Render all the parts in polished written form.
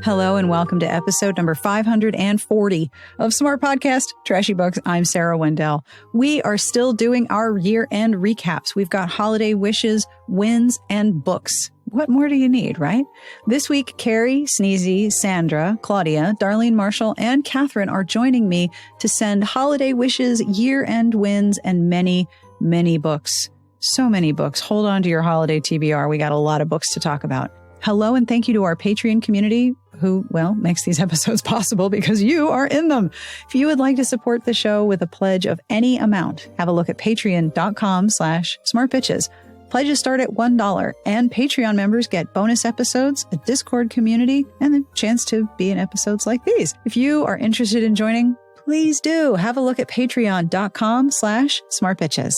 Hello and welcome to episode number 540 of Smart Podcast Trashy Books. I'm Sarah Wendell. We are still doing our year-end recaps. We've got holiday wishes, wins, and books. What more do you need, right? This week, Carrie, Sneezy, Sandra, Claudia, Darlene Marshall, and Katherine are joining me to send holiday wishes, year-end wins, and many, many books. So many books. Hold on to your holiday TBR. We got a lot of books to talk about. Hello and thank you to our Patreon community who, makes these episodes possible because you are in them. If you would like to support the show with a pledge of any amount, have a look at patreon.com/smartbitches. Pledges start at $1 and Patreon members get bonus episodes, a Discord community, and the chance to be in episodes like these. If you are interested in joining, please do have a look at patreon.com/smartbitches.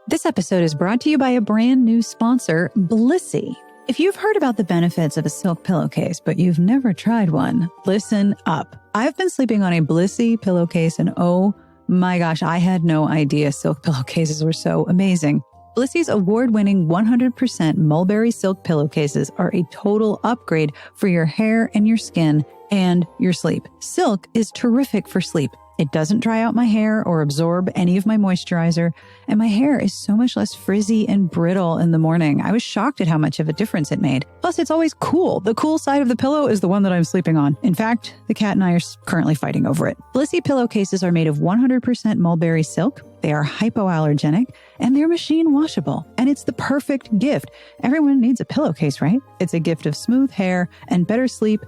This episode is brought to you by a brand new sponsor, Blissy. If you've heard about the benefits of a silk pillowcase, but you've never tried one, listen up. I've been sleeping on a Blissy pillowcase and oh my gosh, I had no idea silk pillowcases were so amazing. Blissy's award-winning 100% mulberry silk pillowcases are a total upgrade for your hair and your skin and your sleep. Silk is terrific for sleep. It doesn't dry out my hair or absorb any of my moisturizer, and my hair is so much less frizzy and brittle in the morning. I was shocked at how much of a difference it made. Plus, it's always cool. The cool side of the pillow is the one that I'm sleeping on. In fact, the cat and I are currently fighting over it. Blissy pillowcases are made of 100% mulberry silk. They are hypoallergenic, and they're machine washable. And it's the perfect gift. Everyone needs a pillowcase, right? It's a gift of smooth hair and better sleep,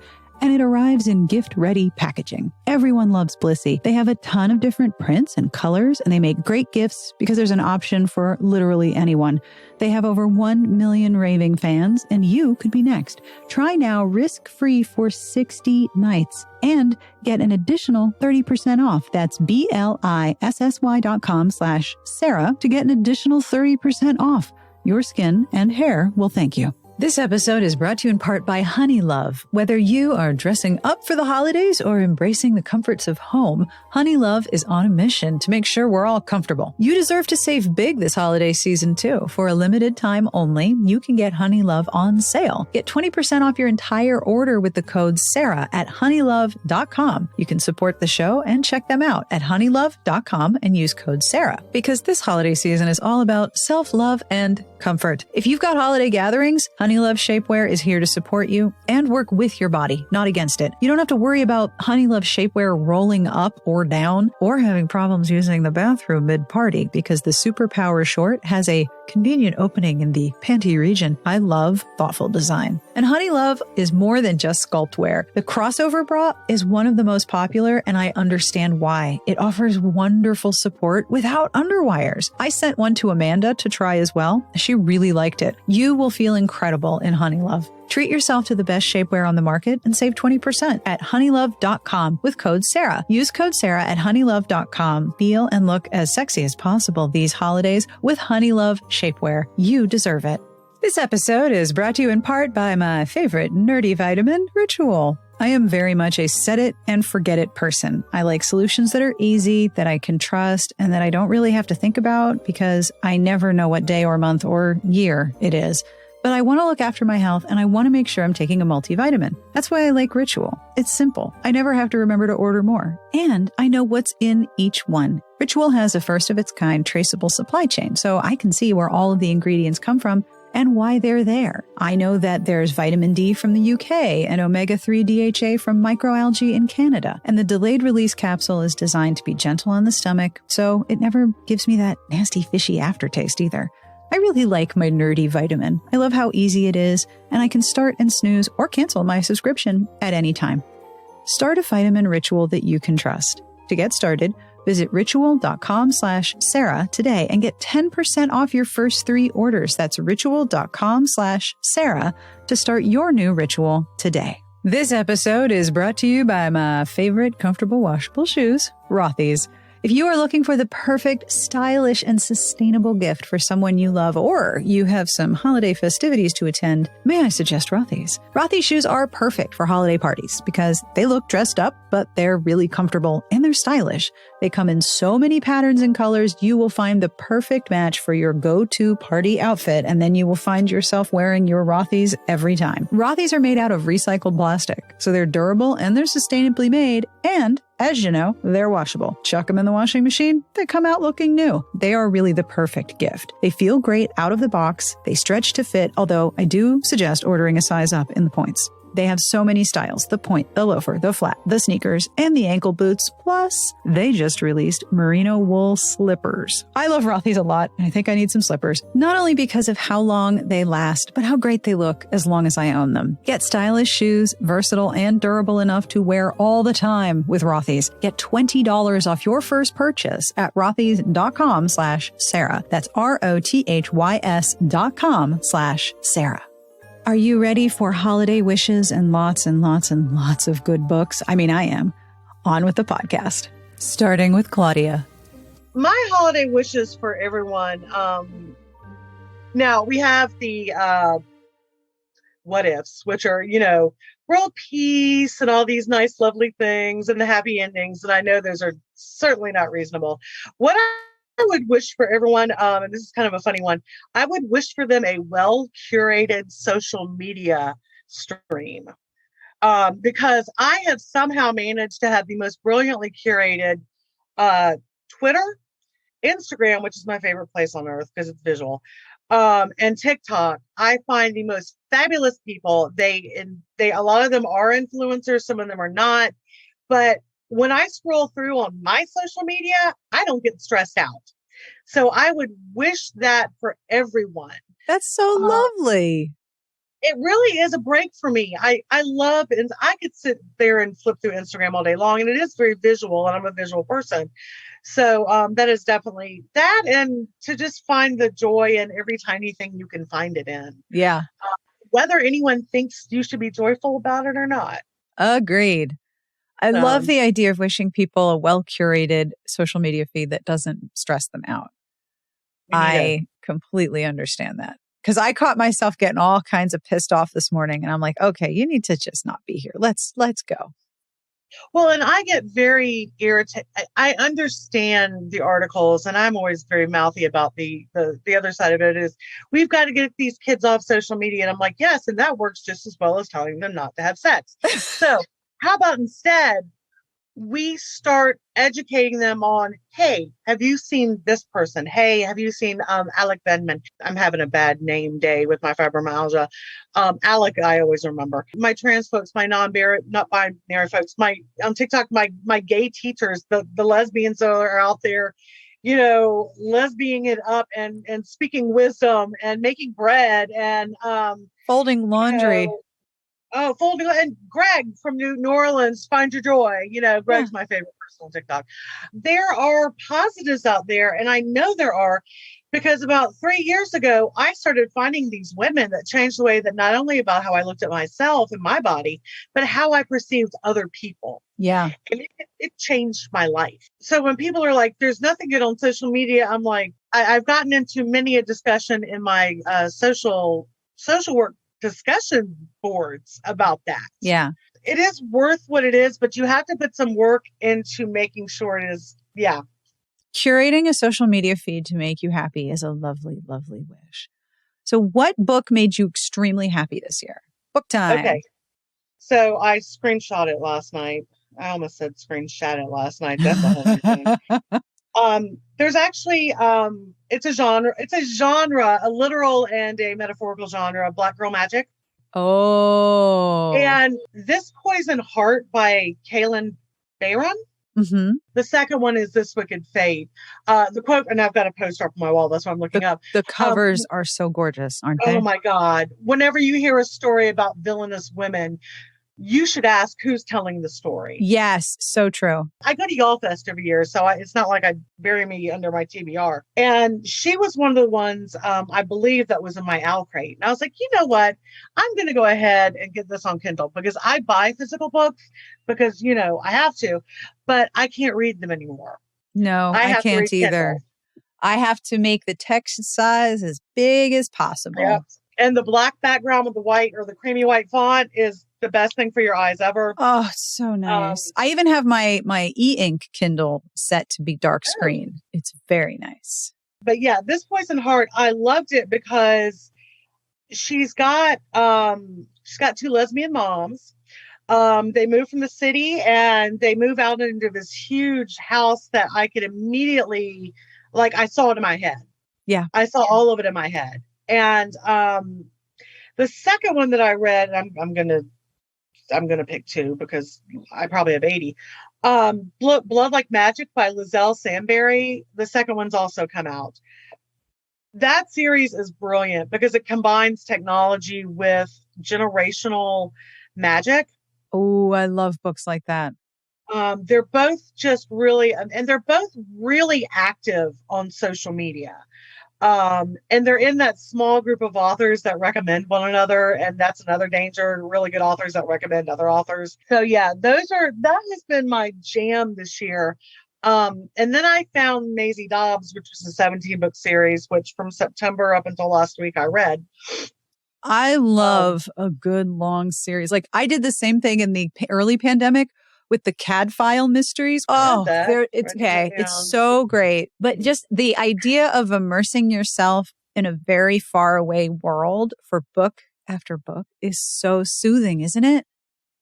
and it arrives in gift-ready packaging. Everyone loves Blissy. They have a ton of different prints and colors, and they make great gifts because there's an option for literally anyone. They have over 1 million raving fans, and you could be next. Try now risk-free for 60 nights and get an additional 30% off. That's BLISSY.com/Sarah to get an additional 30% off. Your skin and hair will thank you. This episode is brought to you in part by Honey Love. Whether you are dressing up for the holidays or embracing the comforts of home, Honey Love is on a mission to make sure we're all comfortable. You deserve to save big this holiday season too. For a limited time only, you can get Honey Love on sale. Get 20% off your entire order with the code Sarah at honeylove.com. You can support the show and check them out at honeylove.com and use code Sarah, because this holiday season is all about self-love and comfort. If you've got holiday gatherings, Honey Love Shapewear is here to support you and work with your body, not against it. You don't have to worry about Honey Love Shapewear rolling up or down or having problems using the bathroom mid-party because the Superpower Short has a convenient opening in the panty region. I love thoughtful design. And Honey Love is more than just sculpt wear. The crossover bra is one of the most popular, and I understand why. It offers wonderful support without underwires. I sent one to Amanda to try as well. She really liked it. You will feel incredible in Honey Love. Treat yourself to the best shapewear on the market and save 20% at honeylove.com with code Sarah. Use code Sarah at honeylove.com. Feel and look as sexy as possible these holidays with Honey Love Shapewear. You deserve it. This episode is brought to you in part by my favorite nerdy vitamin, Ritual. I am very much a set it and forget it person. I like solutions that are easy, that I can trust, and that I don't really have to think about because I never know what day or month or year it is. But I want to look after my health and I want to make sure I'm taking a multivitamin. That's why I like Ritual. It's simple. I never have to remember to order more. And I know what's in each one. Ritual has a first of its kind traceable supply chain, so I can see where all of the ingredients come from and why they're there. I know that there's vitamin D from the UK and omega-3 DHA from microalgae in Canada. And the delayed release capsule is designed to be gentle on the stomach, so it never gives me that nasty fishy aftertaste either. I really like my nerdy vitamin. I love how easy it is, and I can start and snooze or cancel my subscription at any time. Start a vitamin ritual that you can trust. To get started, visit ritual.com/Sarah today and get 10% off your first 3 orders. That's ritual.com/Sarah to start your new ritual today. This episode is brought to you by my favorite comfortable washable shoes, Rothy's. If you are looking for the perfect, stylish, and sustainable gift for someone you love, or you have some holiday festivities to attend, may I suggest Rothy's? Rothy's shoes are perfect for holiday parties because they look dressed up, but they're really comfortable and they're stylish. They come in so many patterns and colors, you will find the perfect match for your go-to party outfit, and then you will find yourself wearing your Rothy's every time. Rothy's are made out of recycled plastic, so they're durable and they're sustainably made, and as you know, they're washable. Chuck them in the washing machine, they come out looking new. They are really the perfect gift. They feel great out of the box, they stretch to fit, although I do suggest ordering a size up in the points. They have so many styles: the point, the loafer, the flat, the sneakers, and the ankle boots. Plus, they just released merino wool slippers. I love Rothy's a lot, and I think I need some slippers. Not only because of how long they last, but how great they look as long as I own them. Get stylish shoes, versatile and durable enough to wear all the time with Rothy's. Get $20 off your first purchase at rothys.com/Sarah. That's ROTHYS.com/Sarah. Are you ready for holiday wishes and lots and lots and lots of good books? I mean, I am. On with the podcast. Starting with Claudia. My holiday wishes for everyone. Now we have the what ifs, which are, world peace and all these nice, lovely things and the happy endings. And I know those are certainly not reasonable. What I would wish for everyone, and this is kind of a funny one, I would wish for them a well-curated social media stream, because I have somehow managed to have the most brilliantly curated Twitter, Instagram, which is my favorite place on earth because it's visual, and TikTok. I find the most fabulous people. A lot of them are influencers, some of them are not, but when I scroll through on my social media, I don't get stressed out. So I would wish that for everyone. That's so lovely. It really is a break for me. I love, and I could sit there and flip through Instagram all day long, and it is very visual, and I'm a visual person. So that is definitely that, and to just find the joy in every tiny thing you can find it in. Yeah. Whether anyone thinks you should be joyful about it or not. Agreed. I love the idea of wishing people a well-curated social media feed that doesn't stress them out. I completely understand that. Because I caught myself getting all kinds of pissed off this morning, and I'm like, okay, you need to just not be here. Let's go. Well, and I get very irritated. I understand the articles, and I'm always very mouthy about the other side of it is we've got to get these kids off social media. And I'm like, yes, and that works just as well as telling them not to have sex. So how about instead we start educating them on, hey, have you seen this person? Hey, have you seen Alec Benman? I'm having a bad name day with my fibromyalgia. Alec, I always remember. My trans folks, my not binary folks, my on TikTok, my gay teachers, the lesbians that are out there, lesbianing it up and speaking wisdom and making bread and folding laundry. Folding, and Greg from New Orleans, Find Your Joy. Greg's my favorite person on TikTok. There are positives out there, and I know there are, because about 3 years ago, I started finding these women that changed the way that not only about how I looked at myself and my body, but how I perceived other people. Yeah. And it changed my life. So when people are like, there's nothing good on social media, I'm like, I've gotten into many a discussion in my social work discussion boards about that. Yeah. It is worth what it is, but you have to put some work into making sure it is. Yeah. Curating a social media feed to make you happy is a lovely, lovely wish. So what book made you extremely happy this year? Book time. Okay. So I screenshot it last night. I almost said screenshot it last night. That's a whole new thing. There's actually, it's a genre, a literal and a metaphorical genre, Black Girl Magic. Oh. And This Poison Heart by Kaylin Bayron. Mm-hmm. The second one is This Wicked Fate. The quote, and I've got a poster up on my wall. That's what I'm looking up. The covers are so gorgeous, aren't they? Oh my God. Whenever you hear a story about villainous women, you should ask who's telling the story. Yes, so true. I go to Y'all Fest every year, so it's not like I bury me under my TBR. And she was one of the ones, I believe, that was in my owl crate. And I was like, you know what? I'm going to go ahead and get this on Kindle because I buy physical books because, I have to, but I can't read them anymore. No, I can't either. Kindle. I have to make the text size as big as possible. Yep. And the black background with the white or the creamy white font is the best thing for your eyes ever. Oh, so nice. I even have my e-ink Kindle set to be dark screen. It's very nice. But yeah, This Poison Heart, I loved it because she's got two lesbian moms. They move from the city and they move out into this huge house that I could immediately, like, I saw it in my head. Yeah. I saw all of it in my head. And the second one that I read, I'm gonna pick two because I probably have 80. Blood Like Magic by Lizelle Samberry. The second one's also come out. That series is brilliant because it combines technology with generational magic. Oh, I love books like that. They're both just really, and they're both really active on social media. And they're in that small group of authors that recommend one another. And that's another danger. Really good authors that recommend other authors. So yeah, that has been my jam this year. And then I found Maisie Dobbs, which was a 17-book series, which from September up until last week I read. I love a good long series. Like I did the same thing in the early pandemic with the CAD file mysteries. Oh, it's okay. It's so great. But just the idea of immersing yourself in a very far away world for book after book is so soothing, isn't it?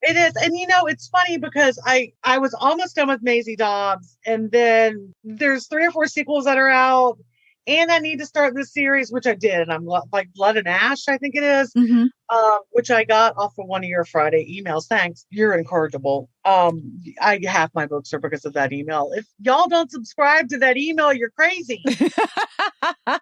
It is. And it's funny because I was almost done with Maisie Dobbs, and then there's 3 or 4 sequels that are out, and I need to start this series, which I did. And I'm like Blood and Ash, I think it is, which I got off of one of your Friday emails. Thanks. You're incorrigible. Half my books are because of that email. If y'all don't subscribe to that email, you're crazy.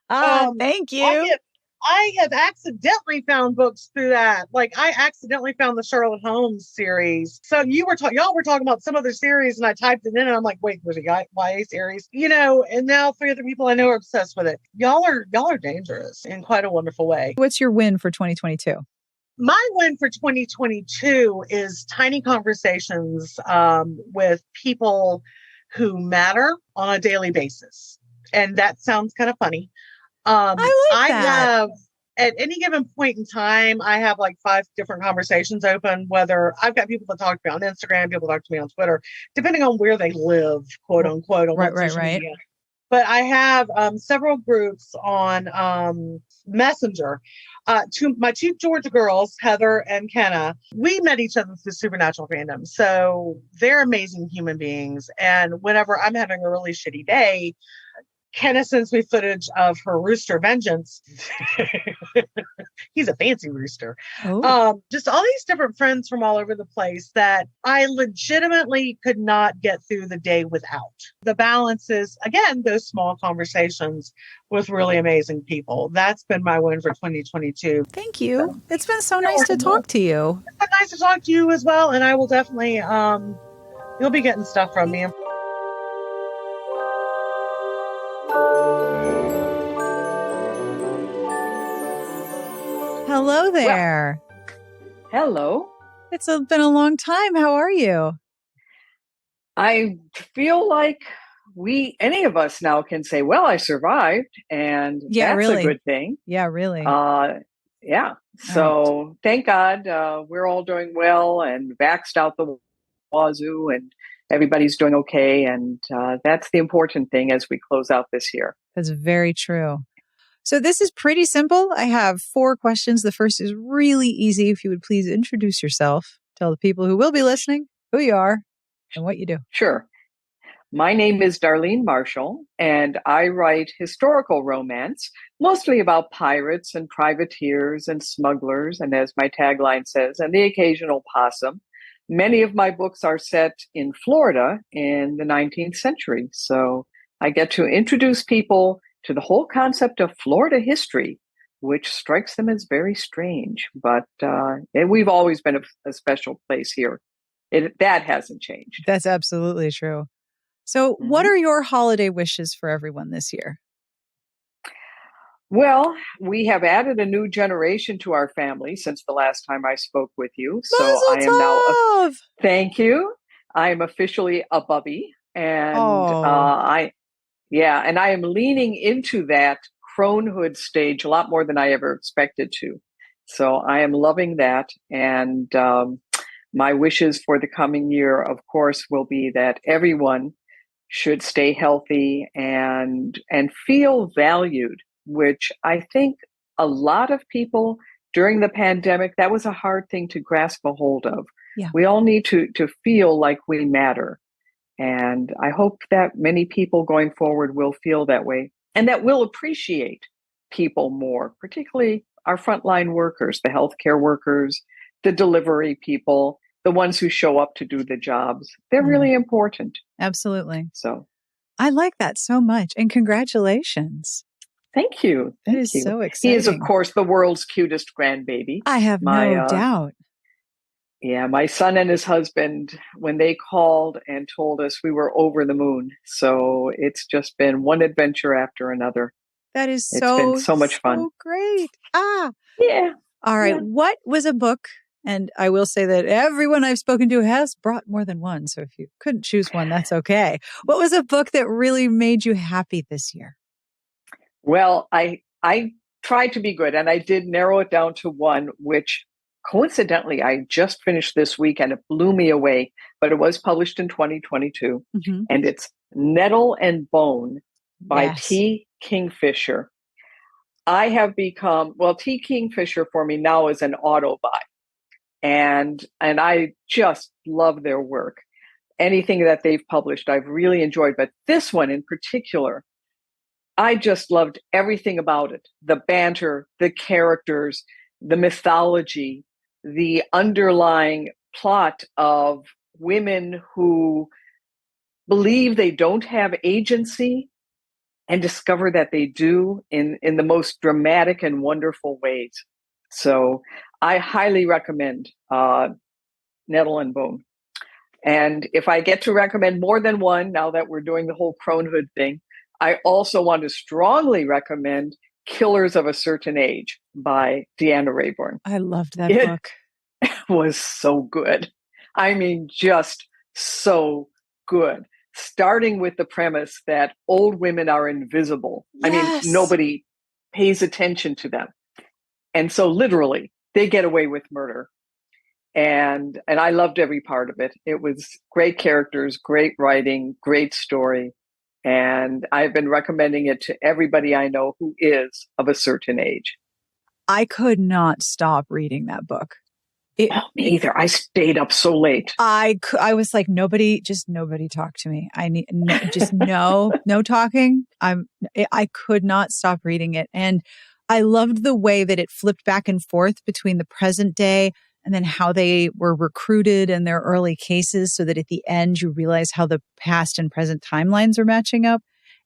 Thank you. I have accidentally found books through that. Like I accidentally found the Sherlock Holmes series. So y'all were talking about some other series, and I typed it in, and I'm like, wait, there's a YA series, and now 3 other people I know are obsessed with it. Y'all are dangerous in quite a wonderful way. What's your win for 2022? My win for 2022 is tiny conversations with people who matter on a daily basis, and that sounds kind of funny. I have, at any given point in time, I have like 5 different conversations open, whether I've got people that talk to me on Instagram, people talk to me on Twitter, depending on where they live, quote unquote, on social media. But I have several groups on Messenger. My 2 Georgia girls, Heather and Kenna, we met each other through Supernatural fandom. So they're amazing human beings. And whenever I'm having a really shitty day, Kenna sends me footage of her rooster Vengeance. He's a fancy rooster. Just all these different friends from all over the place that I legitimately could not get through the day without. The balance is, again, those small conversations with really amazing people. That's been my win for 2022. Thank you. It's been so nice to talk to you. It's been nice to talk to you as well. And I will definitely, you'll be getting stuff from me. Hello there. Well, hello. It's been a long time. How are you? I feel like any of us now can say, well, I survived, and that's a good thing. Yeah, really. Yeah. So thank God we're all doing well and vaxxed out the wazoo, and everybody's doing okay. And that's the important thing as we close out this year. That's very true. So this is pretty simple. I have 4 questions. The first is really easy. If you would please introduce yourself, tell the people who will be listening who you are and what you do. Sure. My name is Darlene Marshall, and I write historical romance, mostly about pirates and privateers and smugglers, and as my tagline says, and the occasional possum. Many of my books are set in Florida in the 19th century. So I get to introduce people to the whole concept of Florida history, which strikes them as very strange. But we've always been a special place here. That hasn't changed. That's absolutely true. So what are your holiday wishes for everyone this year? Well, we have added a new generation to our family since the last time I spoke with you. So I am now, thank you. I am officially a bubby. And and I am leaning into that cronehood stage a lot more than I ever expected to. So I am loving that. And my wishes for the coming year, of course, will be that everyone should stay healthy and feel valued, which I think a lot of people during the pandemic, that was a hard thing to grasp a hold of. Yeah. We all need to feel like we matter. And I hope that many people going forward will feel that way and that will appreciate people more, particularly our frontline workers, the healthcare workers, the delivery people, the ones who show up to do the jobs. They're really important. Absolutely. So I like that so much. And congratulations. thank you. That Thank is you. so exciting. He is, of course, the world's cutest grandbaby. I have no doubt. Yeah, my son and his husband, when they called and told us, we were over the moon. So it's just been one adventure after another. That is It's been so much fun. So great. Yeah. All right. Yeah. What was a book? And I will say that everyone I've spoken to has brought more than one. So if you couldn't choose one, that's okay. What was a book that really made you happy this year? Well, I tried to be good, and I did narrow it down to one, which coincidentally I just finished this week, and it blew me away. But it was published in 2022, and it's Nettle and Bone by T. Kingfisher. I have become, T. Kingfisher for me now is an Autobot. And I just love their work. Anything that they've published, I've really enjoyed. But this one in particular, I just loved everything about it. The banter, the characters, the mythology, the underlying plot of women who believe they don't have agency and discover that they do in the most dramatic and wonderful ways. So I highly recommend Nettle and Bone. And if I get to recommend more than one, now that we're doing the whole cronehood thing, I also want to strongly recommend Killers of a Certain Age by Deanna Raybourn. I loved that book. It was so good. I mean, just so good. Starting with the premise that old women are invisible. Yes. I mean, nobody pays attention to them. And so literally, they get away with murder. And I loved every part of it. It was great characters, great writing, great story. And I've been recommending it to everybody I know who is of a certain age. I could not stop reading that book. Me either. I stayed up so late. I was like, nobody talk to me. I need no talking. I could not stop reading it. And I loved the way that it flipped back and forth between the present day and then how they were recruited in their early cases so that at the end you realize how the past and present timelines are matching up.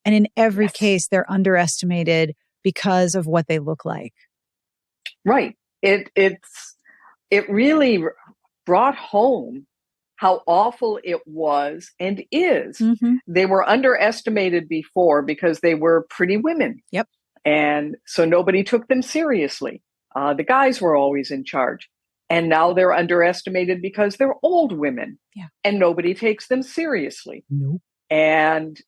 And in every case, they're underestimated because of what they look like. Right. It really brought home how awful it was and is. Mm-hmm. They were underestimated before because they were pretty women. Yep. And so nobody took them seriously. The guys were always in charge. And now they're underestimated because they're old women. Yeah. And nobody takes them seriously. Nope. And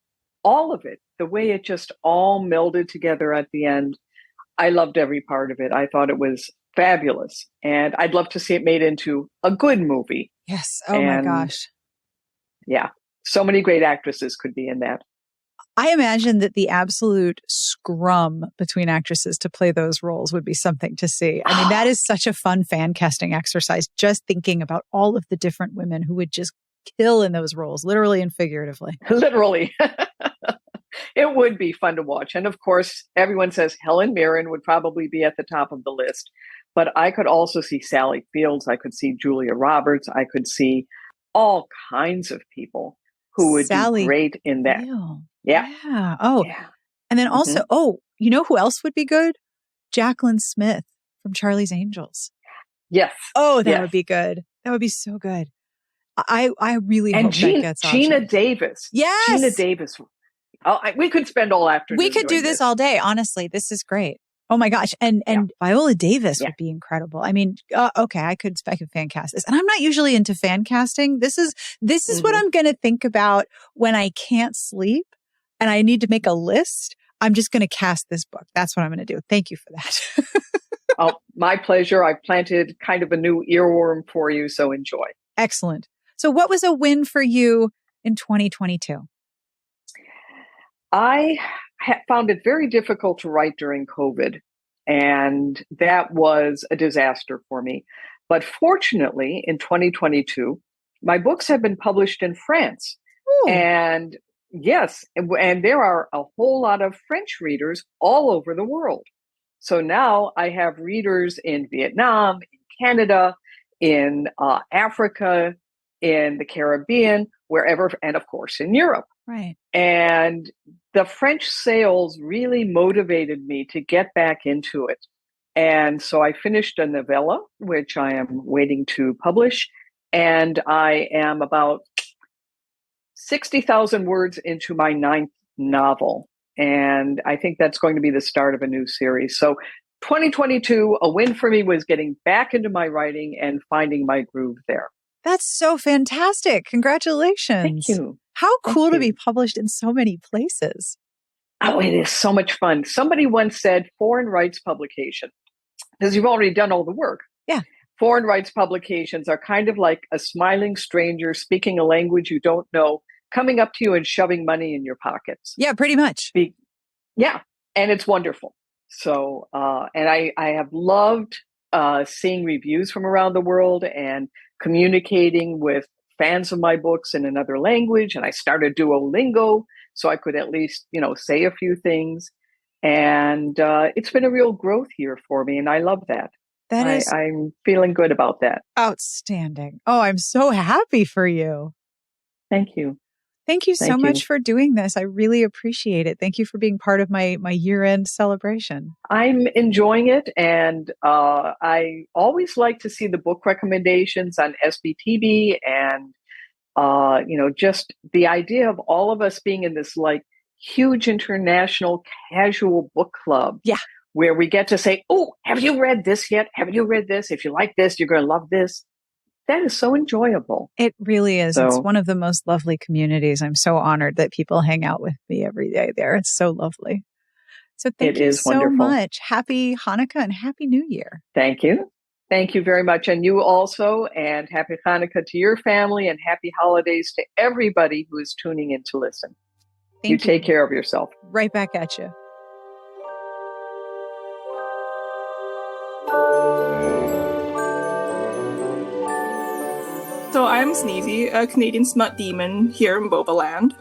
all of it, the way it just all melded together at the end, I loved every part of it. I thought it was fabulous. And I'd love to see it made into a good movie. Yes. Oh my gosh. Yeah. So many great actresses could be in that. I imagine that the absolute scrum between actresses to play those roles would be something to see. I mean, that is such a fun fan casting exercise, just thinking about all of the different women who would just kill in those roles, literally and figuratively. Literally. It would be fun to watch. And of course, everyone says Helen Mirren would probably be at the top of the list. But I could also see Sally Fields. I could see Julia Roberts. I could see all kinds of people who would be great in that. Yeah. Oh, yeah. And then also, you know who else would be good? Jacqueline Smith from Charlie's Angels. Yes. Oh, that would be good. That would be so good. I really hope that gets Gina Davis. Yes. Gina Davis. We could spend all afternoon. We could do this all day. Honestly, this is great. Oh my gosh. And Viola Davis would be incredible. I mean, okay, I could fan cast this. And I'm not usually into fan casting. This is what I'm going to think about when I can't sleep and I need to make a list. I'm just going to cast this book. That's what I'm going to do. Thank you for that. Oh, my pleasure. I've planted kind of a new earworm for you, so enjoy. Excellent. So what was a win for you in 2022? I found it very difficult to write during COVID, and that was a disaster for me. But fortunately, in 2022, my books have been published in France. Ooh. And yes, and there are a whole lot of French readers all over the world. So now I have readers in Vietnam, in Canada, in Africa, in the Caribbean, wherever, and of course in Europe. Right. And the French sales really motivated me to get back into it. And so I finished a novella, which I am waiting to publish. And I am about 60,000 words into my 9th novel. And I think that's going to be the start of a new series. So 2022, a win for me was getting back into my writing and finding my groove there. That's so fantastic. Congratulations. Thank you. How cool to be published in so many places. Oh, it is so much fun. Somebody once said foreign rights publication, because you've already done all the work. Yeah. Foreign rights publications are kind of like a smiling stranger speaking a language you don't know, coming up to you and shoving money in your pockets. Yeah, pretty much. Yeah. And it's wonderful. So, and I have loved seeing reviews from around the world and communicating with fans of my books in another language. And I started Duolingo so I could at least, say a few things. And it's been a real growth year for me. And I love that. I'm feeling good about that. Outstanding. Oh, I'm so happy for you. Thank you. Thank you so much for doing this. I really appreciate it. Thank you for being part of my year-end celebration. I'm enjoying it. And I always like to see the book recommendations on SBTB and, just the idea of all of us being in this huge international casual book club. Yeah. Where we get to say, oh, have you read this yet? Have you read this? If you like this, you're going to love this. That is so enjoyable. It really is. It's one of the most lovely communities. I'm so honored that people hang out with me every day there. It's so lovely. So thank you so much. Happy Hanukkah and Happy New Year. Thank you. Thank you very much. And you also. And Happy Hanukkah to your family and happy holidays to everybody who is tuning in to listen. Thank you. Take care of yourself. Right back at you. So I'm Sneezy, a Canadian smut demon here in Bobaland.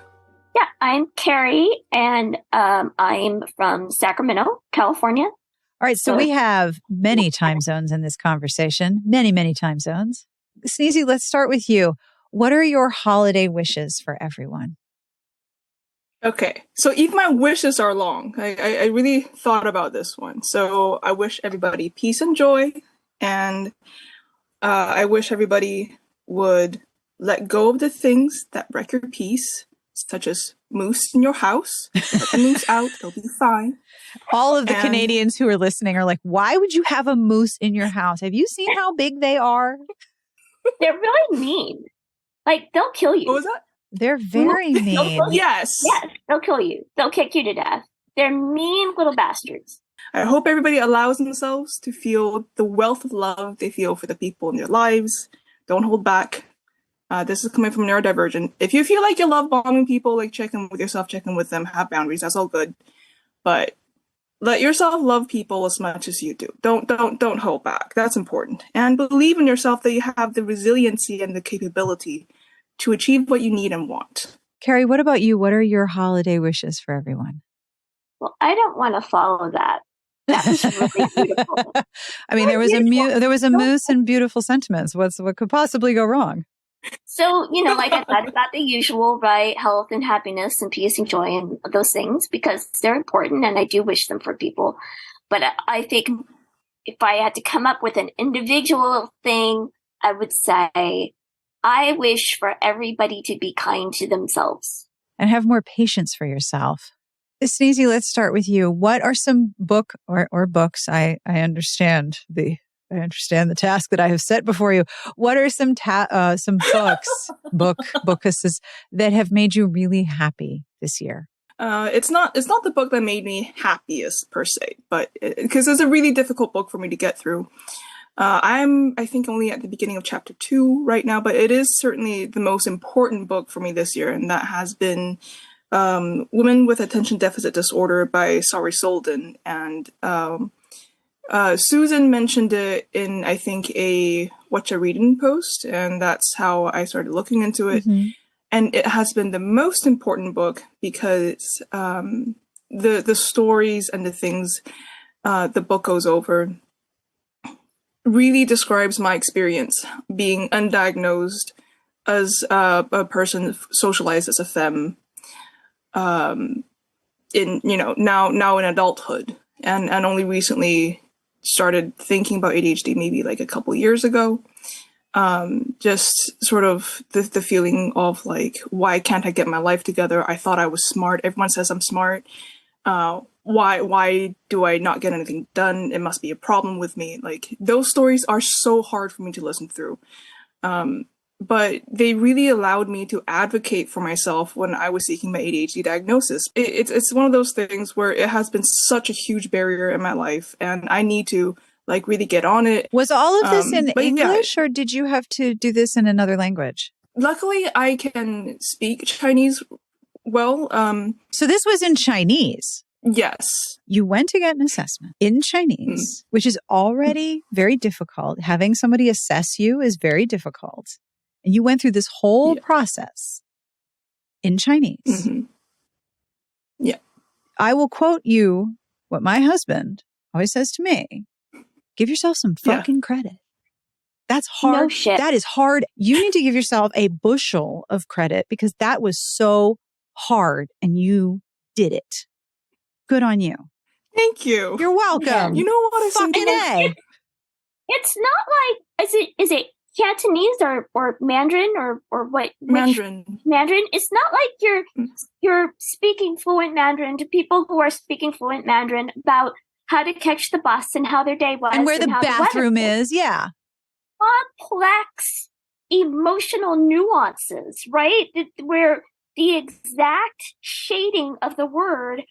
Yeah, I'm Carrie, and I'm from Sacramento, California. All right, so we have many time zones in this conversation, many, many time zones. Sneezy, let's start with you. What are your holiday wishes for everyone? Okay, so even my wishes are long. I really thought about this one. So I wish everybody peace and joy, and I wish everybody would let go of the things that wreck your peace, such as moose in your house. Let the moose out, it'll be fine. All of the Canadians who are listening are like, why would you have a moose in your house? Have you seen how big they are? They're really mean. They'll kill you. What was that? They're very mean. Yes. Yes, they'll kill you. They'll kick you to death. They're mean little bastards. I hope everybody allows themselves to feel the wealth of love they feel for the people in their lives. Don't hold back. This is coming from Neurodivergent. If you feel like you love bombing people, check in with yourself, check in with them, have boundaries. That's all good. But let yourself love people as much as you do. Don't hold back. That's important. And believe in yourself that you have the resiliency and the capability to achieve what you need and want. Carrie, what about you? What are your holiday wishes for everyone? Well, I don't want to follow that. That was really beautiful. I mean, there was a moose and beautiful sentiments. What could possibly go wrong? So, like I said, about the usual, right? Health and happiness and peace and joy and those things, because they're important and I do wish them for people. But I think if I had to come up with an individual thing, I would say I wish for everybody to be kind to themselves. And have more patience for yourself. Sneezy, let's start with you. What are some books? I understand the task that I have set before you. What are some books that have made you really happy this year? It's not the book that made me happiest per se, but because it's a really difficult book for me to get through. I think only at the beginning of chapter 2 right now, but it is certainly the most important book for me this year, and that has been Women with Attention Deficit Disorder by Sari Solden. And Susan mentioned it in, I think, a What You Reading post, and that's how I started looking into it. Mm-hmm. And it has been the most important book because the stories and the things the book goes over really describes my experience being undiagnosed as a person socialized as a femme in now in adulthood, and only recently started thinking about ADHD maybe like a couple years ago. Just sort of the feeling of like, why can't I get my life together? I thought I was smart. Everyone says I'm smart. Why do I not get anything done? It must be a problem with me. Like, those stories are so hard for me to listen through. But they really allowed me to advocate for myself when I was seeking my ADHD diagnosis. It's one of those things where it has been such a huge barrier in my life, and I need to like really get on it. Was all of this in English, yeah, or did you have to do this in another language? Luckily, I can speak Chinese well. So this was in Chinese? Yes. You went to get an assessment in Chinese, which is already very difficult. Having somebody assess you is very difficult. And you went through this whole process in Chinese. Mm-hmm. Yeah. I will quote you what my husband always says to me. Give yourself some fucking credit. That's hard. No shit. That is hard. You need to give yourself a bushel of credit because that was so hard and you did it. Good on you. Thank you. You're welcome. Yeah. You know what? It's fucking A. It's not like is it Cantonese or Mandarin or what? Mandarin. Mandarin. It's not like you're speaking fluent Mandarin to people who are speaking fluent Mandarin about how to catch the bus and how their day was and where the bathroom is. Yeah. Complex emotional nuances, right? Where the exact shading of the word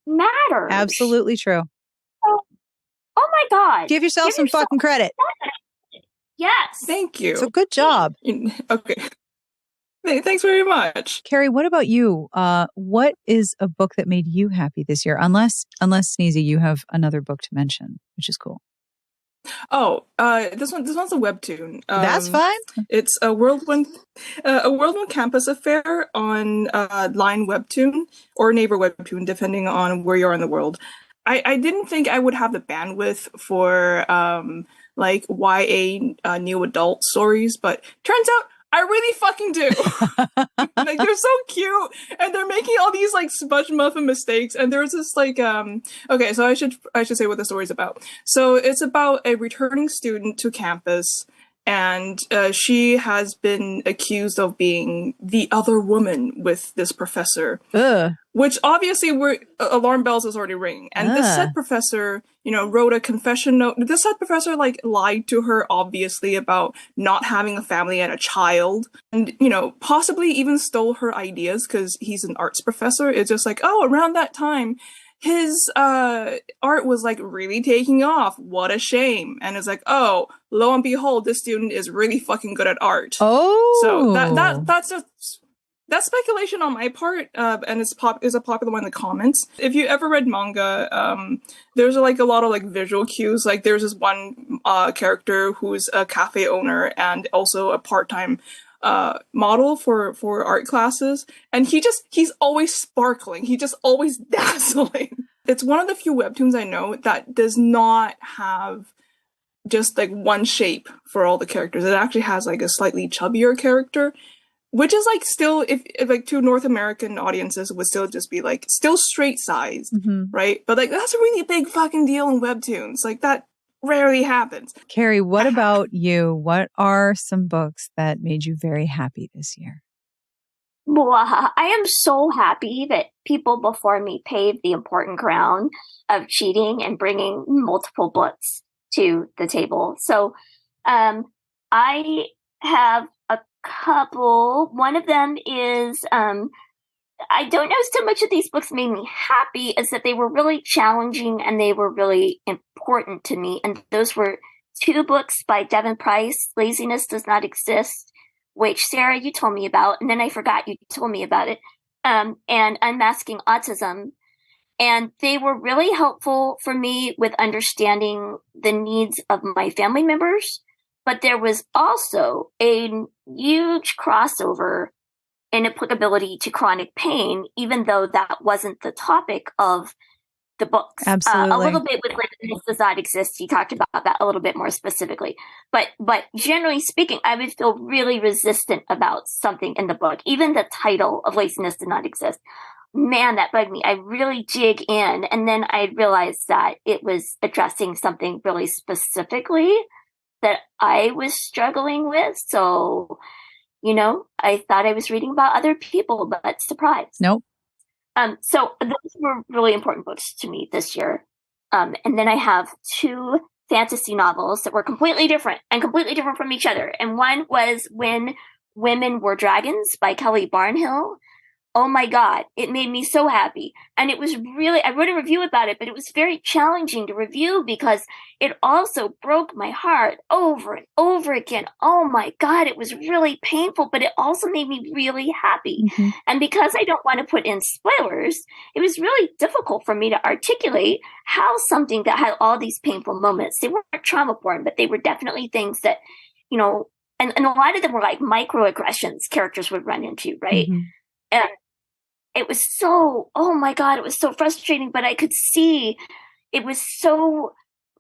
matters. Absolutely true. Oh my God. Give yourself some fucking credit. Yes. Thank you. So good job. Okay. Thanks very much. Carrie, what about you? What is a book that made you happy this year? Unless Sneezy, you have another book to mention, which is cool. Oh, this one's a webtoon. That's fine. It's a Whirlwind Campus Affair on Line Webtoon or Neighbor Webtoon, depending on where you are in the world. I didn't think I would have the bandwidth for like YA new adult stories, but turns out I really fucking do. Like, they're so cute, and they're making all these like smudge muffin mistakes. And there's this like okay, so I should say what the story's about. So it's about a returning student to campus, and she has been accused of being the other woman with this professor. Ugh. Which obviously alarm bells is already ringing. And this said professor, wrote a confession note. This said professor like lied to her obviously about not having a family and a child, and possibly even stole her ideas because he's an arts professor. It's just like, oh, around that time his art was like really taking off. What a shame. And it's like, oh, lo and behold, this student is really fucking good at art. Oh, so that's just that's speculation on my part, and is a popular one in the comments. If you ever read manga, there's like a lot of like visual cues. Like there's this one character who's a cafe owner and also a part-time model for art classes, and he's always sparkling. He's just always dazzling. It's one of the few webtoons I know that does not have just like one shape for all the characters. It actually has like a slightly chubbier character, which is like still, if like to North American audiences would still just be like still straight sized, right? But like that's a really big fucking deal in webtoons. Like that rarely happens. Carrie, what about you? What are some books that made you very happy this year? I am so happy that people before me paved the important ground of cheating and bringing multiple books to the table. So I have a couple. One of them is I don't know so much that these books made me happy as that they were really challenging and they were really important to me. And those were two books by Devin Price, Laziness Does Not Exist, which Sarah, you told me about, and then I forgot you told me about it, and Unmasking Autism. And they were really helpful for me with understanding the needs of my family members. But there was also a huge crossover and applicability to chronic pain, even though that wasn't the topic of the books. Absolutely. A little bit with Laziness Does Not Exist. He talked about that a little bit more specifically. But generally speaking, I would feel really resistant about something in the book. Even the title of Laziness Does Not Exist. Man, that bugged me. I really dig in. And then I realized that it was addressing something really specifically that I was struggling with. So, I thought I was reading about other people, but surprise. Nope. So those were really important books to me this year. And then I have two fantasy novels that were completely different from each other. And one was When Women Were Dragons by Kelly Barnhill. Oh my God, it made me so happy. And it was really, I wrote a review about it, but it was very challenging to review because it also broke my heart over and over again. Oh my God, it was really painful, but it also made me really happy. Mm-hmm. And because I don't want to put in spoilers, it was really difficult for me to articulate how something that had all these painful moments, they weren't trauma porn, but they were definitely things that, and a lot of them were like microaggressions characters would run into, right? Mm-hmm. And it was so, oh my God, it was so frustrating, but I could see it was so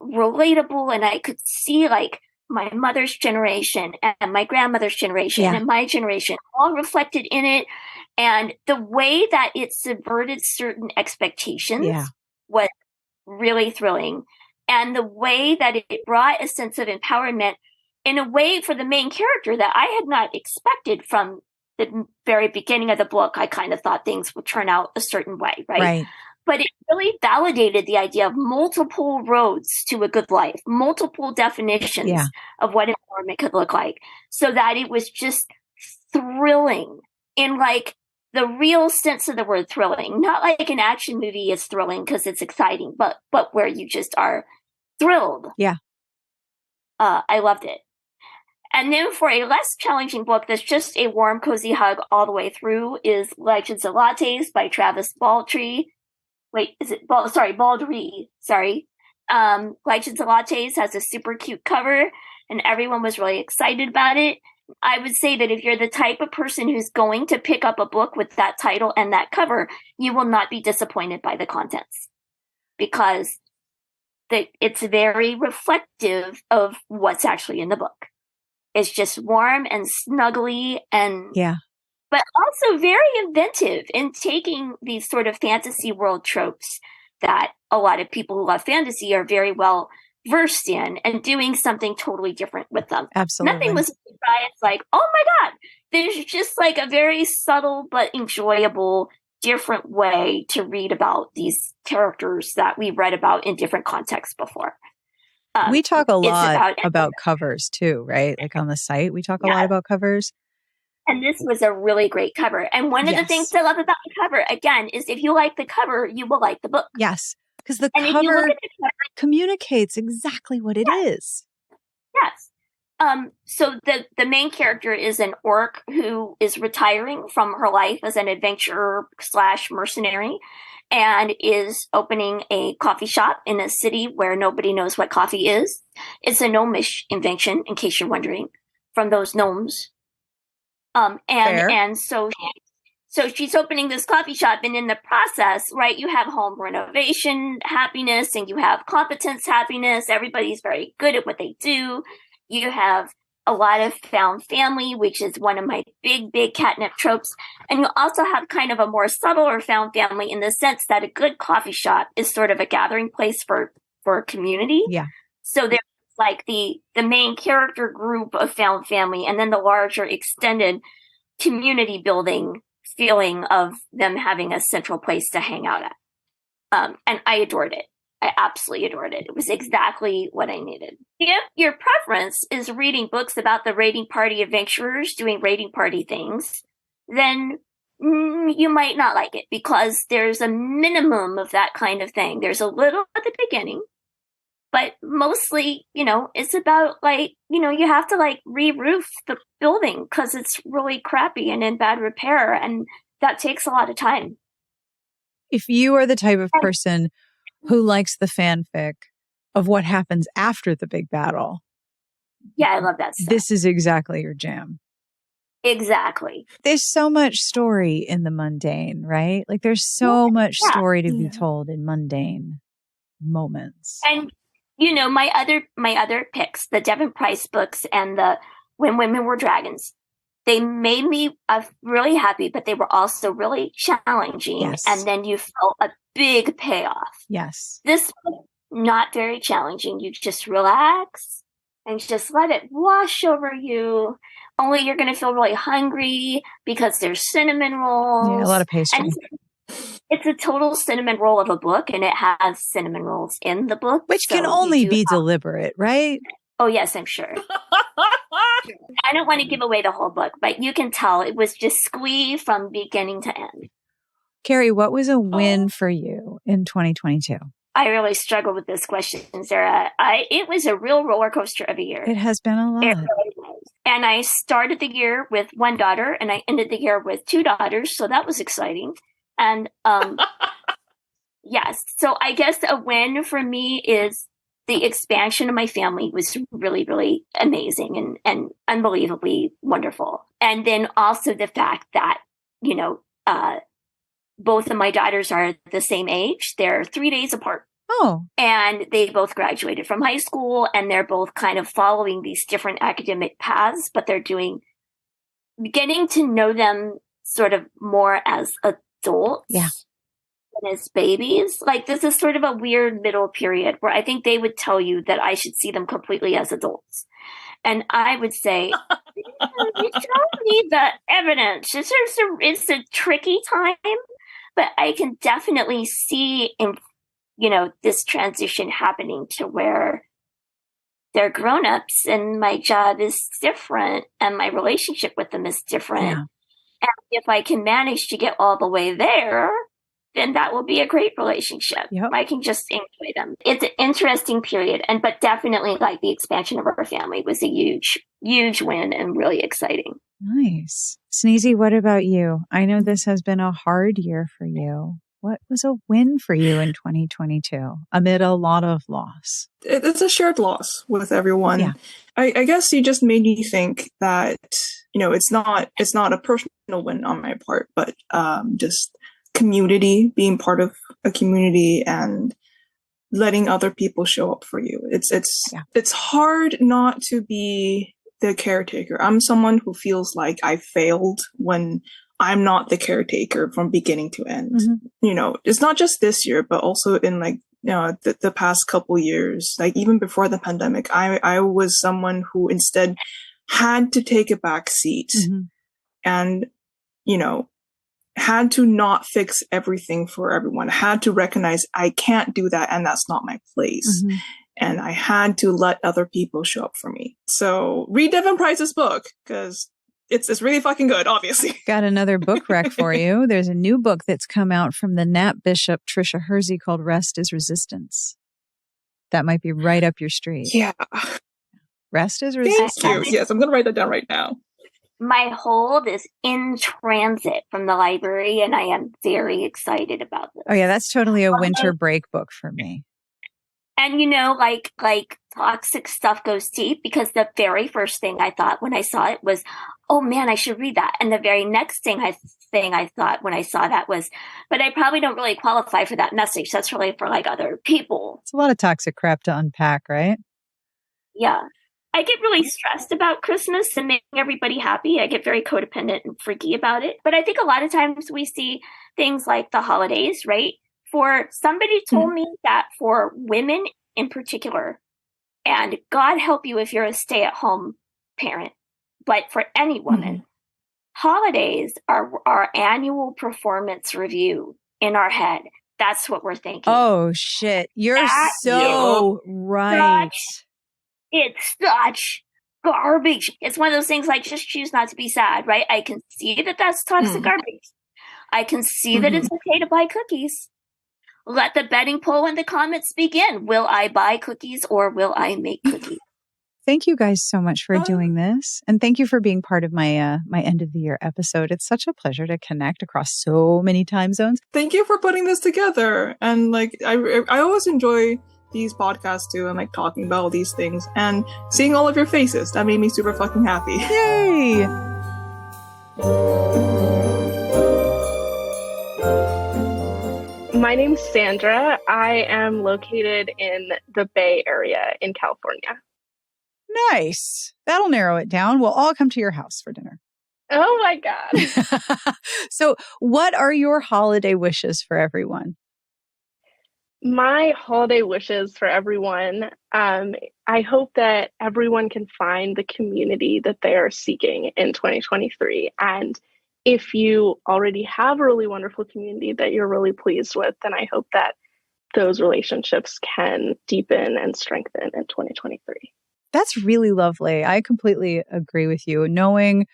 relatable, and I could see like my mother's generation and my grandmother's generation and my generation all reflected in it. And the way that it subverted certain expectations was really thrilling. And the way that it brought a sense of empowerment in a way for the main character that I had not expected from the very beginning of the book. I kind of thought things would turn out a certain way, right? But it really validated the idea of multiple roads to a good life, multiple definitions of what empowerment could look like, so that it was just thrilling in like the real sense of the word thrilling, not like an action movie is thrilling because it's exciting, but where you just are thrilled. I loved it. And then for a less challenging book that's just a warm, cozy hug all the way through is Legends of Lattes by Travis Baldree. Wait, is it Baldree? Sorry. Legends of Lattes has a super cute cover, and everyone was really excited about it. I would say that if you're the type of person who's going to pick up a book with that title and that cover, you will not be disappointed by the contents, because it's very reflective of what's actually in the book. It's just warm and snuggly but also very inventive in taking these sort of fantasy world tropes that a lot of people who love fantasy are very well versed in and doing something totally different with them. Absolutely. Nothing was a surprise, like, oh my God, there's just like a very subtle but enjoyable different way to read about these characters that we've read about in different contexts before. We talk a lot about covers too, right? Like on the site, we talk a lot about covers. And this was a really great cover. And one of the things I love about the cover, again, is if you like the cover, you will like the book. Yes, because the cover communicates exactly what it is. Yes. So the main character is an orc who is retiring from her life as an adventurer / mercenary, and is opening a coffee shop in a city where nobody knows what coffee is. It's a gnomish invention, in case you're wondering, from those gnomes. And so she's opening this coffee shop, and in the process, right, you have home renovation happiness, and you have competence happiness. Everybody's very good at what they do. You have a lot of found family, which is one of my big catnip tropes. And you also have kind of a more subtle or found family in the sense that a good coffee shop is sort of a gathering place for a community. Yeah. So there's like the main character group of found family, and then the larger extended community building feeling of them having a central place to hang out at. And I adored it. I absolutely adored it. It was exactly what I needed. If your preference is reading books about the raiding party adventurers doing raiding party things, then you might not like it because there's a minimum of that kind of thing. There's a little at the beginning, but mostly, it's about you have to re-roof the building because it's really crappy and in bad repair, and that takes a lot of time. If you are the type of person who likes the fanfic of what happens after the big battle, yeah, I love that stuff. This is exactly your jam. Exactly. There's so much story in the mundane, right? Like there's so much story to be told in mundane moments. And my other picks, the Devon Price books and the When Women Were Dragons, they made me really happy, but they were also really challenging. Yes. And then you felt a big payoff. Yes. This was not very challenging. You just relax and just let it wash over you. Only you're going to feel really hungry because there's cinnamon rolls. Yeah, a lot of pastry. And it's a total cinnamon roll of a book, and it has cinnamon rolls in the book. Which can only be deliberate, right? Oh, yes, I'm sure. I don't want to give away the whole book, but you can tell it was just squee from beginning to end. Carrie, what was a win for you in 2022? I really struggled with this question, Sarah. It was a real roller coaster of a year. It has been a lot. It really was. And I started the year with one daughter, and I ended the year with two daughters, so that was exciting. And yes, so I guess a win for me is the expansion of my family was really, really amazing and unbelievably wonderful. And then also the fact that, both of my daughters are the same age. They're 3 days apart. Oh. And they both graduated from high school, and they're both kind of following these different academic paths, but they're getting to know them sort of more as adults. Yeah. Than as babies. Like this is sort of a weird middle period where I think they would tell you that I should see them completely as adults. And I would say, you don't need the evidence. It's a tricky time, but I can definitely see in, this transition happening to where they're grown-ups and my job is different and my relationship with them is different. Yeah. And if I can manage to get all the way there, then that will be a great relationship. Yep. I can just enjoy them. It's an interesting period, but definitely the expansion of our family was a huge, huge win and really exciting. Nice. Sneezy, what about you? I know this has been a hard year for you. What was a win for you in 2022 amid a lot of loss? It's a shared loss with everyone. Yeah. I guess you just made me think that, it's not a personal win on my part, but just community, being part of a community and letting other people show up for you. It's hard not to be the caretaker. I'm someone who feels like I failed when I'm not the caretaker from beginning to end. Mm-hmm. It's not just this year, but also in the past couple years, even before the pandemic, I was someone who instead had to take a back seat and, had to not fix everything for everyone. I had to recognize I can't do that and that's not my place. Mm-hmm. And I had to let other people show up for me. So read Devon Price's book because it's really fucking good, obviously. Got another book rec for you. There's a new book that's come out from the Nat Bishop, Trisha Hersey, called Rest is Resistance. That might be right up your street. Yeah. Rest is Resistance. Thank you. Yes, I'm going to write that down right now. My hold is in transit from the library, and I am very excited about this. Oh, yeah, that's totally a winter break book for me. And, like toxic stuff goes deep because the very first thing I thought when I saw it was, oh, man, I should read that. And the very next thing I thought when I saw that was, but I probably don't really qualify for that message. That's really for other people. It's a lot of toxic crap to unpack, right? Yeah. I get really stressed about Christmas and making everybody happy. I get very codependent and freaky about it. But I think a lot of times we see things like the holidays, right? Somebody told me that for women in particular, and God help you if you're a stay-at-home parent, but for any woman, holidays are our annual performance review in our head. That's what we're thinking. Oh, shit. You're so right. It's such garbage. It's one of those things just choose not to be sad, right? I can see that that's toxic garbage. I can see that it's okay to buy cookies. Let the betting poll in the comments begin. Will I buy cookies or will I make cookies? Thank you guys so much for doing this. And thank you for being part of my my end of the year episode. It's such a pleasure to connect across so many time zones. Thank you for putting this together. And like, I always enjoy these podcasts too, and like talking about all these things and seeing all of your faces. That made me super fucking happy. Yay! My name's Sandra. I am located in the Bay Area in California. Nice. That'll narrow it down. We'll all come to your house for dinner. Oh my God. So what are your holiday wishes for everyone? My holiday wishes for everyone, I hope that everyone can find the community that they are seeking in 2023. And if you already have a really wonderful community that you're really pleased with, then I hope that those relationships can deepen and strengthen in 2023. That's really lovely. I completely agree with you. Knowing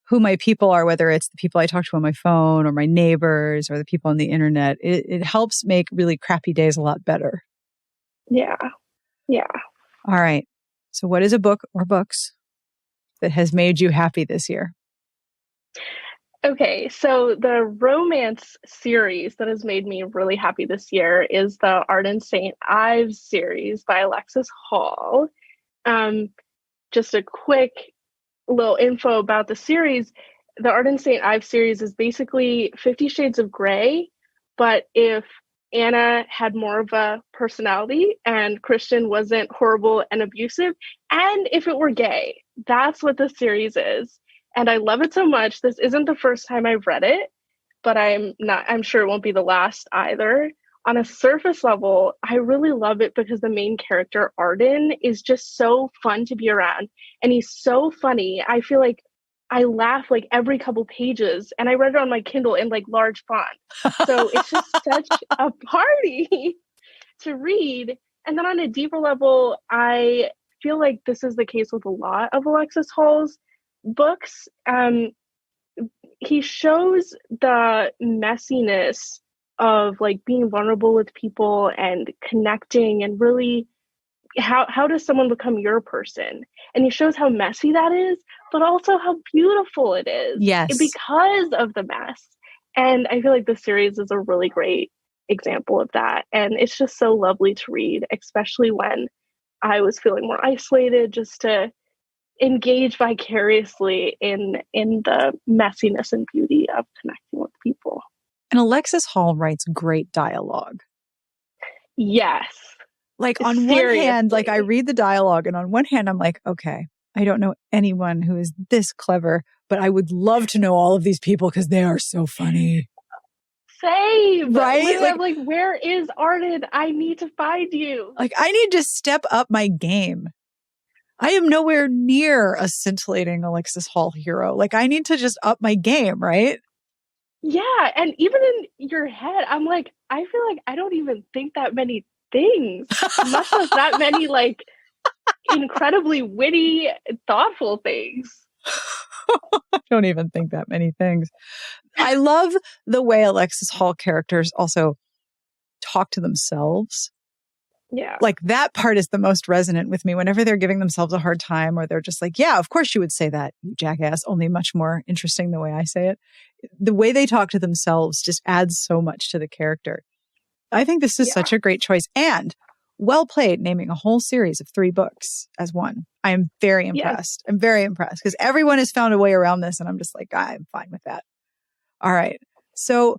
who my people are, whether it's the people I talk to on my phone or my neighbors or the people on the internet, it helps make really crappy days a lot better. Yeah. Yeah. All right. So what is a book or books that has made you happy this year? Okay, so the romance series that has made me really happy this year is the Arden St. Ives series by Alexis Hall. Just a quick little info about the series. The Arden St. Ives series is basically 50 Shades of Grey, but if Anna had more of a personality and Christian wasn't horrible and abusive, and if it were gay. That's what the series is. And I love it so much. This isn't the first time I've read it, but I'm sure it won't be the last either. On a surface level, I really love it because the main character, Arden, is just so fun to be around. And he's so funny. I feel like I laugh like every couple pages, and I read it on my Kindle in like large font. So it's just such a party to read. And then on a deeper level, I feel like this is the case with a lot of Alexis Hall's books. He shows the messiness of like being vulnerable with people and connecting, and really how does someone become your person? And he shows how messy that is, but also how beautiful it is. Yes. Because of the mess. And I feel like the series is a really great example of that. And it's just so lovely to read, especially when I was feeling more isolated, just to engage vicariously in the messiness and beauty of connecting with people. And Alexis Hall writes great dialogue. Yes. Like on one hand, like I read the dialogue, and on one hand, I'm like, okay, I don't know anyone who is this clever, but I would love to know all of these people because they are so funny. Same. Right? I'm like, where is Arden? I need to find you. Like, I need to step up my game. I am nowhere near a scintillating Alexis Hall hero. Like, I need to just up my game, right? Yeah. And even in your head, I'm like, I feel like I don't even think that many things, much less that many like incredibly witty, thoughtful things. I don't even think that many things. I love the way Alexis Hall characters also talk to themselves. Yeah. Like that part is the most resonant with me whenever they're giving themselves a hard time, or they're just like, yeah, of course you would say that, you jackass, only much more interesting the way I say it. The way they talk to themselves just adds so much to the character. I think this is such a great choice, and well played naming a whole series of 3 books as one. I am very impressed. I'm very impressed because everyone has found a way around this, and I'm just like, I'm fine with that. All right. So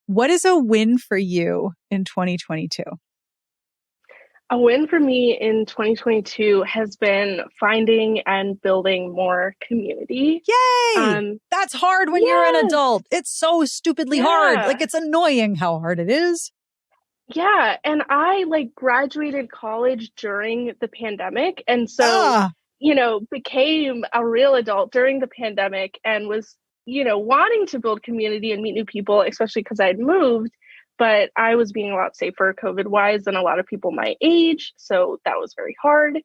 what is a win for you in 2022? A win for me in 2022 has been finding and building more community. Yay! That's hard when you're an adult. It's so stupidly hard. Like, it's annoying how hard it is. Yeah. And I like graduated college during the pandemic. And so, became a real adult during the pandemic and was, wanting to build community and meet new people, especially because I had moved. But I was being a lot safer COVID-wise than a lot of people my age. So that was very hard.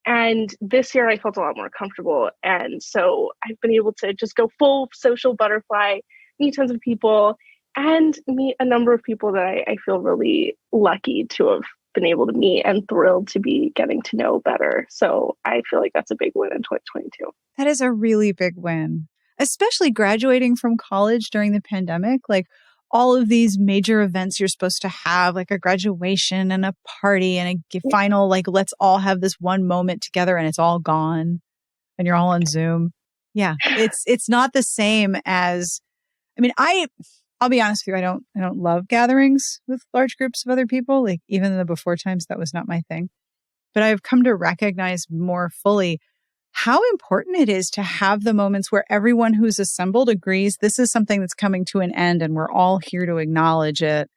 And this year I felt a lot more comfortable. And so I've been able to just go full social butterfly, meet tons of people. and meet a number of people that I feel really lucky to have been able to meet and thrilled to be getting to know better. So I feel like that's a big win in 2022. That is a really big win, especially graduating from college during the pandemic. Like all of these major events you're supposed to have, like a graduation and a party and a final, like let's all have this one moment together, and it's all gone and you're all on Zoom. Yeah. It's not the same as, I mean, I'll be honest with you. I don't love gatherings with large groups of other people. Like even in the before times, that was not my thing. But I've come to recognize more fully how important it is to have the moments where everyone who's assembled agrees this is something that's coming to an end and we're all here to acknowledge it.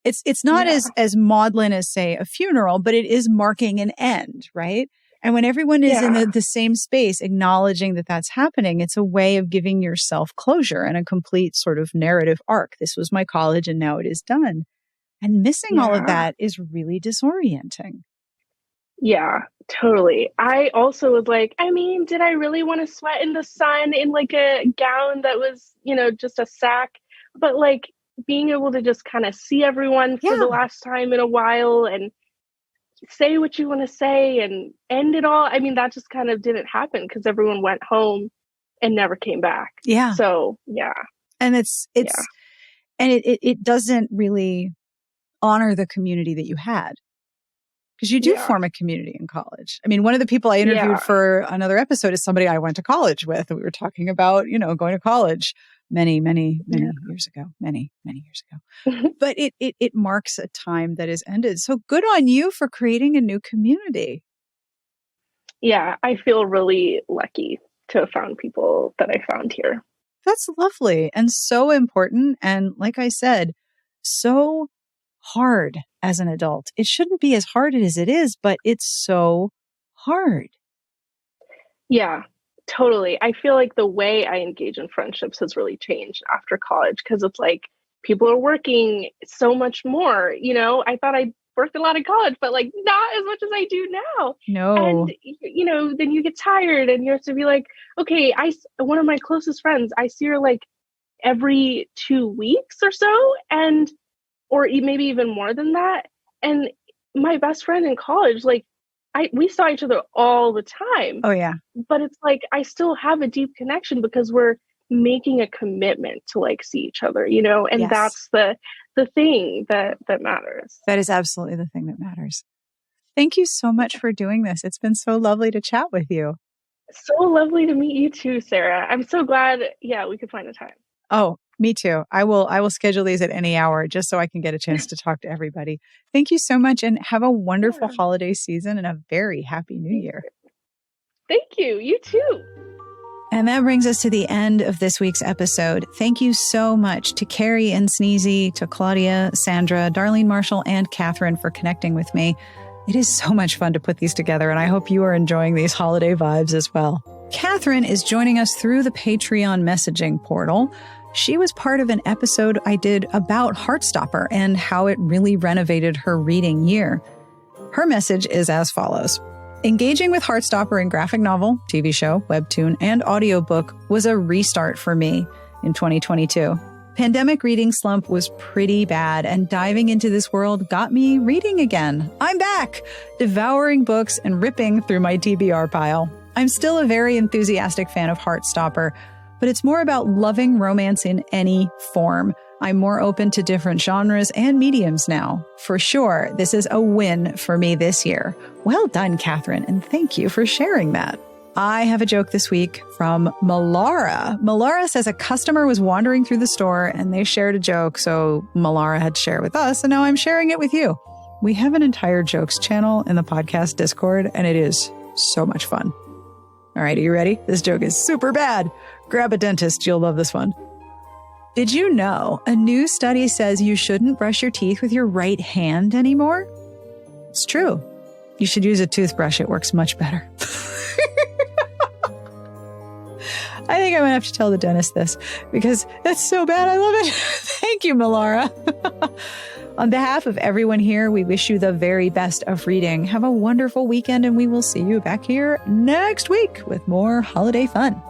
It's not as maudlin as, say, a funeral, but it is marking an end, right? And when everyone is in the same space, acknowledging that that's happening, it's a way of giving yourself closure and a complete sort of narrative arc. This was my college and now it is done. And missing all of that is really disorienting. Yeah, totally. I also was like, I mean, did I really want to sweat in the sun in like a gown that was, just a sack? But like being able to just kind of see everyone for the last time in a while and say what you want to say and end it all. I mean, that just kind of didn't happen because everyone went home and never came back. Yeah. So, yeah. And and it doesn't really honor the community that you had. Because you do form a community in college. I mean, one of the people I interviewed for another episode is somebody I went to college with. And we were talking about, going to college many years ago, many years ago. But it marks a time that is ended. So good on you for creating a new community. Yeah, I feel really lucky to have found people that I found here. That's lovely and so important. And like I said, so hard as an adult. It shouldn't be as hard as it is, but it's so hard. Yeah, totally. I feel like the way I engage in friendships has really changed after college because it's like people are working so much more. I thought I worked a lot in college, but like not as much as I do now. No. And, then you get tired and you have to be like, okay, one of my closest friends, I see her like every 2 weeks or so. Or maybe even more than that. And my best friend in college, like we saw each other all the time. Oh yeah. But it's like, I still have a deep connection because we're making a commitment to like see each other, and that's the thing that matters. That is absolutely the thing that matters. Thank you so much for doing this. It's been so lovely to chat with you. So lovely to meet you too, Sarah. I'm so glad, we could find a time. Oh, me too. I will schedule these at any hour just so I can get a chance to talk to everybody. Thank you so much and have a wonderful holiday season and a very happy new year. Thank you. You too. And that brings us to the end of this week's episode. Thank you so much to Carrie and Sneezy, to Claudia, Sandra, Darlene Marshall, and Katherine for connecting with me. It is so much fun to put these together, and I hope you are enjoying these holiday vibes as well. Katherine is joining us through the Patreon messaging portal. She was part of an episode I did about Heartstopper and how it really renovated her reading year. Her message is as follows. Engaging with Heartstopper in graphic novel, TV show, webtoon, and audiobook was a restart for me in 2022. Pandemic reading slump was pretty bad, and diving into this world got me reading again. I'm back, devouring books and ripping through my TBR pile. I'm still a very enthusiastic fan of Heartstopper, but it's more about loving romance in any form. I'm more open to different genres and mediums now. For sure, this is a win for me this year. Well done, Katherine, and thank you for sharing that. I have a joke this week from Malara. Malara says a customer was wandering through the store and they shared a joke, so Malara had to share it with us, and now I'm sharing it with you. We have an entire jokes channel in the podcast Discord, and it is so much fun. All right, are you ready? This joke is super bad. Grab a dentist. You'll love this one. Did you know a new study says you shouldn't brush your teeth with your right hand anymore? It's true. You should use a toothbrush. It works much better. I think I'm going to have to tell the dentist this because that's so bad. I love it. Thank you, Malara. On behalf of everyone here, we wish you the very best of reading. Have a wonderful weekend, and we will see you back here next week with more holiday fun.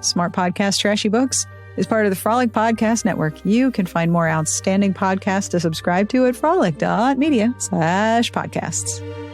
Smart Podcast Trashy Books, is part of the Frolic Podcast Network. You can find more outstanding podcasts to subscribe to at frolic.media/podcasts.